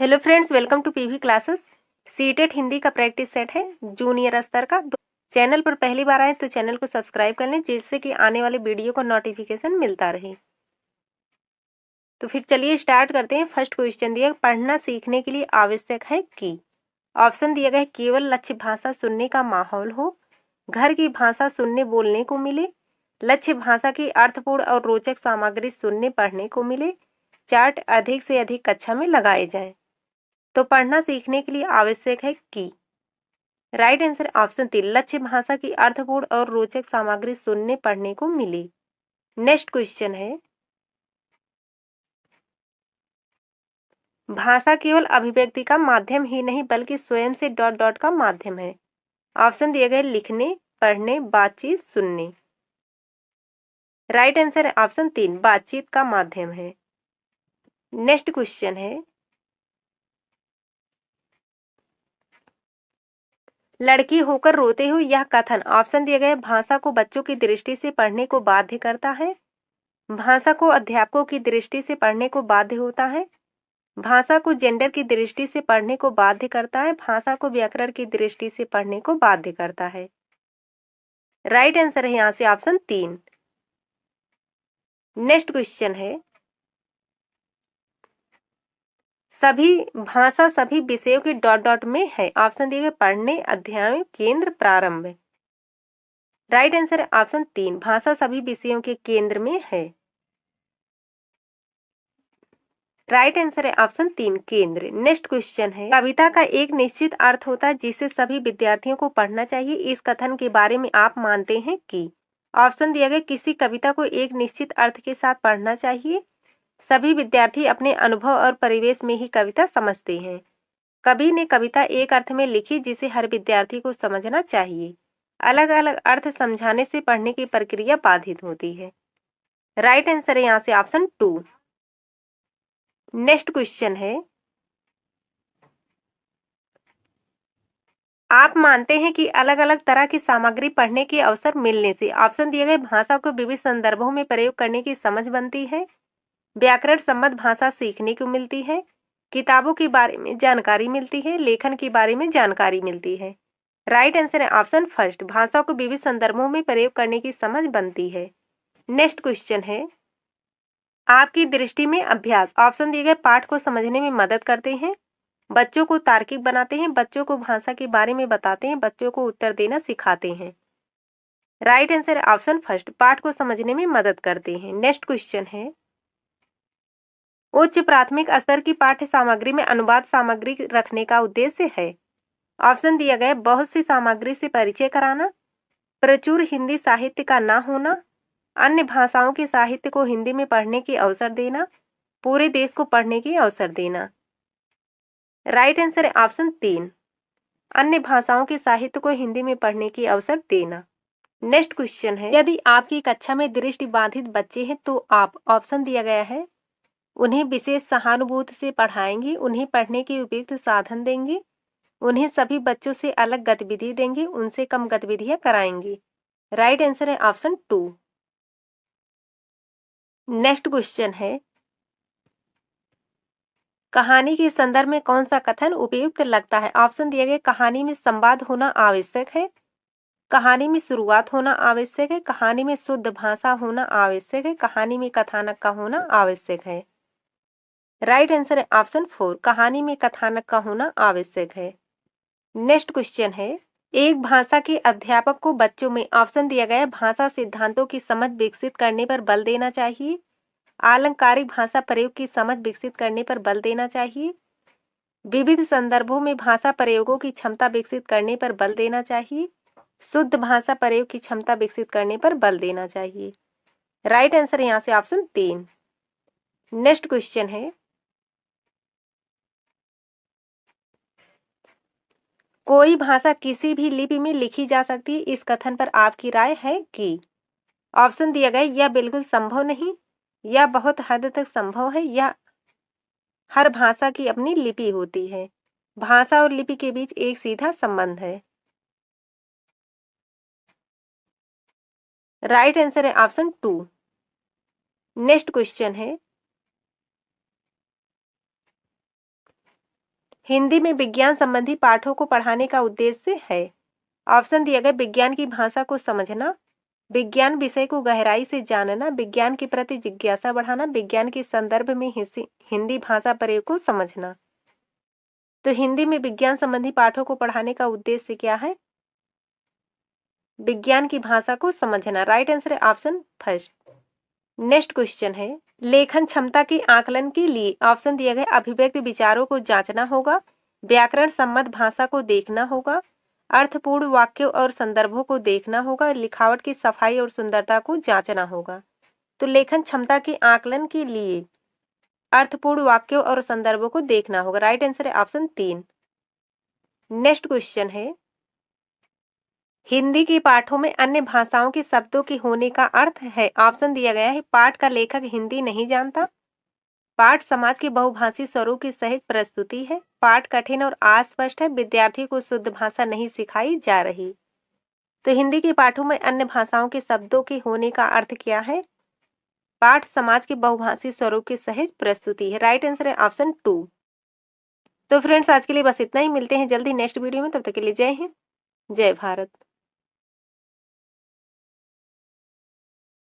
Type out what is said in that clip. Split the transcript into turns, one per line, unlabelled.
Hello friends, welcome to P V classes. CTET Hindi का practice set है junior स्तर का। चैनल पर पहली बार आए तो चैनल को सब्सक्राइब कर लें, जिससे कि आने वाले वीडियो का नोटिफिकेशन मिलता रहे। तो फिर चलिए स्टार्ट करते हैं। फर्स्ट क्वेश्चन दिया, पढ़ना सीखने के लिए आवश्यक है कि। ऑप्शन दिया गया है, केवल लक्ष्य भाषा सुनने का माहौल हो, घर की भाषा सुनने बोलने को मिले, लक्ष्य भाषा की अर्थपूर्ण और रोचक सामग्री सुनने पढ़ने को मिले, चार्ट अधिक से अधिक कक्षा में लगाए जाएं। तो पढ़ना सीखने के लिए आवश्यक है कि। राइट आंसर ऑप्शन 3, लक्ष्य भाषा की अर्थपूर्ण और रोचक सामग्री सुनने पढ़ने को मिली। नेक्स्ट क्वेश्चन है, भाषा केवल अभिव्यक्ति का माध्यम ही नहीं बल्कि स्वयं से डॉट डॉट का माध्यम है। ऑप्शन दिए गए, लिखने, पढ़ने, बातचीत, सुनने। राइट आंसर ऑप्शन 3, बातचीत का माध्यम है। नेक्स्ट क्वेश्चन है, लड़की होकर रोते हुए यह कथन। ऑप्शन दिए गए, भाषा को बच्चों की दृष्टि से पढ़ने को बाध्य करता है, भाषा को अध्यापकों की दृष्टि से पढ़ने को बाध्य होता है, भाषा को जेंडर की दृष्टि से पढ़ने को बाध्य करता है, भाषा को व्याकरण की दृष्टि से पढ़ने को बाध्य करता है। राइट आंसर है यहां से ऑप्शन 3। नेक्स्ट क्वेश्चन है, सभी भाषा सभी विषयों के डॉट डॉट में है। ऑप्शन दिए गए, पढ़ने, अध्याय, केंद्र, प्रारंभ। राइट आंसर है ऑप्शन 3, भाषा सभी विषयों के केंद्र में है। राइट आंसर है ऑप्शन 3, केंद्र। नेक्स्ट क्वेश्चन है, कविता का एक निश्चित अर्थ होता है जिसे सभी विद्यार्थियों को पढ़ना चाहिए। इस कथन के बारे में आप मानते हैं कि। ऑप्शन दिया गया, किसी कविता को एक निश्चित अर्थ के साथ पढ़ना चाहिए, सभी विद्यार्थी अपने अनुभव और परिवेश में ही कविता समझते हैं, कवि ने कविता एक अर्थ में लिखी जिसे हर विद्यार्थी को समझना चाहिए, अलग अलग अर्थ समझाने से पढ़ने की प्रक्रिया बाधित होती है। राइट आंसर है यहाँ से ऑप्शन 2। नेक्स्ट क्वेश्चन है, आप मानते हैं कि अलग अलग तरह की सामग्री पढ़ने के अवसर मिलने से। ऑप्शन दिए गए, भाषा को विविध संदर्भों में प्रयोग करने की समझ बनती है, व्याकरण सम्मत भाषा सीखने को मिलती है, किताबों के बारे में जानकारी मिलती है, लेखन के बारे में जानकारी मिलती है। राइट आंसर है ऑप्शन फर्स्ट, भाषा को विविध संदर्भों में प्रयोग करने की समझ बनती है। नेक्स्ट क्वेश्चन है, आपकी दृष्टि में अभ्यास। ऑप्शन दिए गए, पाठ को समझने में मदद करते हैं, बच्चों को तार्किक बनाते हैं, बच्चों को भाषा के बारे में बताते हैं, बच्चों को उत्तर देना सिखाते हैं। राइट आंसर ऑप्शन फर्स्ट, पाठ को समझने में मदद करते हैं। नेक्स्ट क्वेश्चन है, उच्च प्राथमिक स्तर की पाठ्य सामग्री में अनुवाद सामग्री रखने का उद्देश्य है। ऑप्शन दिया गया, बहुत सी सामग्री से परिचय कराना, प्रचुर हिंदी साहित्य का ना होना, अन्य भाषाओं के साहित्य को हिंदी में पढ़ने की अवसर देना, पूरे देश को पढ़ने की अवसर देना। राइट आंसर है ऑप्शन 3, अन्य भाषाओं के साहित्य को हिंदी में पढ़ने की अवसर देना। नेक्स्ट क्वेश्चन है, यदि आपकी कक्षा में दृष्टि बाधित बच्चे हैं तो आप। ऑप्शन दिया गया है, उन्हें विशेष सहानुभूति से पढ़ाएंगे, उन्हें पढ़ने के उपयुक्त साधन देंगे, उन्हें सभी बच्चों से अलग गतिविधि देंगे, उनसे कम गतिविधियां कराएंगे। राइट आंसर है ऑप्शन 2। नेक्स्ट क्वेश्चन है, कहानी के संदर्भ में कौन सा कथन उपयुक्त लगता है। ऑप्शन दिए गए, कहानी में संवाद होना आवश्यक है, कहानी में शुरुआत होना आवश्यक है, कहानी में शुद्ध भाषा होना आवश्यक है, कहानी में कथानक का होना आवश्यक है। राइट आंसर है ऑप्शन 4, कहानी में कथानक का होना आवश्यक है। नेक्स्ट क्वेश्चन है, एक भाषा के अध्यापक को बच्चों में। ऑप्शन दिया गया, भाषा सिद्धांतों की समझ विकसित करने पर बल देना चाहिए, आलंकारिक भाषा प्रयोग की समझ विकसित करने पर बल देना चाहिए, विविध संदर्भों में भाषा प्रयोगों की क्षमता विकसित करने पर बल देना चाहिए, शुद्ध भाषा प्रयोग की क्षमता विकसित करने पर बल देना चाहिए। राइट आंसर यहां से ऑप्शन 3। नेक्स्ट क्वेश्चन है, कोई भाषा किसी भी लिपि में लिखी जा सकती है, इस कथन पर आपकी राय है कि। ऑप्शन दिया गया, यह बिल्कुल संभव नहीं, यह बहुत हद तक संभव है, या हर भाषा की अपनी लिपि होती है, भाषा और लिपि के बीच एक सीधा संबंध है। राइट आंसर है ऑप्शन 2। नेक्स्ट क्वेश्चन है, हिंदी में विज्ञान संबंधी पाठों को पढ़ाने का उद्देश्य है। ऑप्शन दिए गए विज्ञान की भाषा को समझना, विज्ञान विषय को गहराई से जानना, विज्ञान के प्रति जिज्ञासा बढ़ाना, विज्ञान के संदर्भ में हिंदी भाषा प्रयोग को समझना। तो हिंदी में विज्ञान संबंधी पाठों को पढ़ाने का उद्देश्य क्या है? विज्ञान की भाषा को समझना। राइट आंसर है ऑप्शन फर्स्ट। नेक्स्ट क्वेश्चन है, लेखन क्षमता के आकलन के लिए ऑप्शन दिए गए अभिव्यक्ति विचारों को जांचना होगा, व्याकरण सम्मत भाषा को देखना होगा, अर्थपूर्ण वाक्यों और संदर्भों को देखना होगा, लिखावट की सफाई और सुंदरता को जांचना होगा। तो लेखन क्षमता के आकलन के लिए अर्थपूर्ण वाक्यों और संदर्भों को देखना होगा। राइट आंसर है ऑप्शन 3। नेक्स्ट क्वेश्चन है, हिंदी के पाठों में अन्य भाषाओं के शब्दों के होने का अर्थ है। ऑप्शन दिया गया है, पाठ का लेखक हिंदी नहीं जानता, पाठ समाज के बहुभाषी स्वरूप की सहज प्रस्तुति है, पाठ कठिन और अस्पष्ट है, विद्यार्थी को शुद्ध भाषा नहीं सिखाई जा रही। तो हिंदी के पाठों में अन्य भाषाओं के शब्दों के होने का अर्थ क्या है? पाठ समाज के बहुभाषी स्वरूप की सहज प्रस्तुति है। राइट आंसर है ऑप्शन 2। तो फ्रेंड्स आज के लिए बस इतना ही, मिलते हैं जल्दी नेक्स्ट वीडियो में, तब तक के लिए जय हिंद, जय भारत।